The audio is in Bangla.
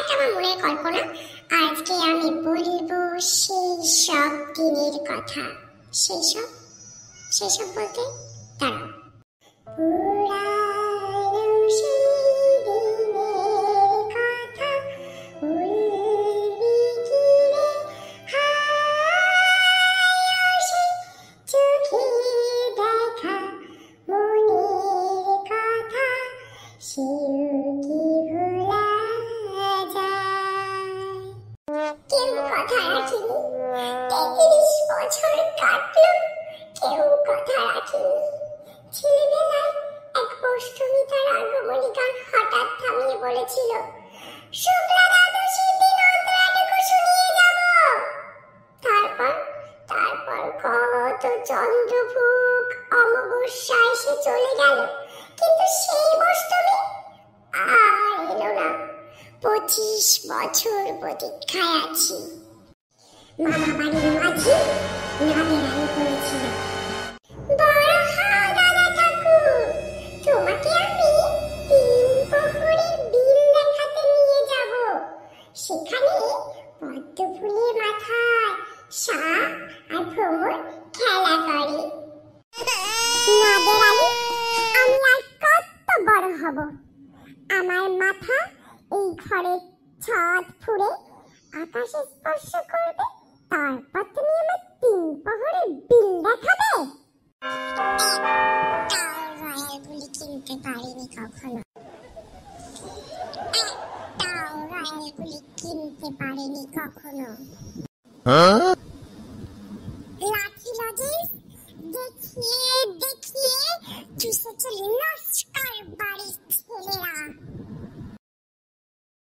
একটা আমার মনের কল্পনা। আজকে আমি বলবো সেই সব দিনের কথা। সেই সব বলতে দাঁড়াও। পুরানো সেই দিনের কথা বলবি কি রে হায়, সে চোখে দেখা মনের কথা সেও কি ভোলা যায়। কেউ কথা রাখিনি, ৩৩ বছর কাটলো, কেউ কথা রাখিনি। ছেলেবেলায় এক অষ্টমী তার আগমনী গান হঠাৎ থামিয়ে বলেছিল, শুক্লা দ্বাদশীর দিন অন্তরাটুকু শুনিয়ে যাব। তারপর কত চন্দ্রভোগ অমাবস্যা এসে চলে গেল, কিন্তু সেই অষ্টমী আর এলো না। ২৫ বছর প্রতীক্ষায় আছি। মামা বাড়ির মাঝি নামের আলো করেছিল, বড় হও দাদা ঠাকুর, তোমাকে আমি ৩ প্রহরের বিল দেখাতে নিয়ে যাব। সেখানে পদ্ম ফুলের মাথায় সাপ আর ভ্রমর খেলা করে। নাদের আলী, আমি আর কত বড় হব, আমার মাথা এই ঘরের ছাদ ফুঁড়ে আকাশে স্পর্শ করবে, তারপর তুমি আমার ৩ প্রহরের বিল দেখাবে। রয়্যাল গুলি কিনতে পারিনি কখনো, রয়্যাল গুলি কিনতে পারিনি কখনো। লাঠি লজেন্স দেখিয়ে চুষে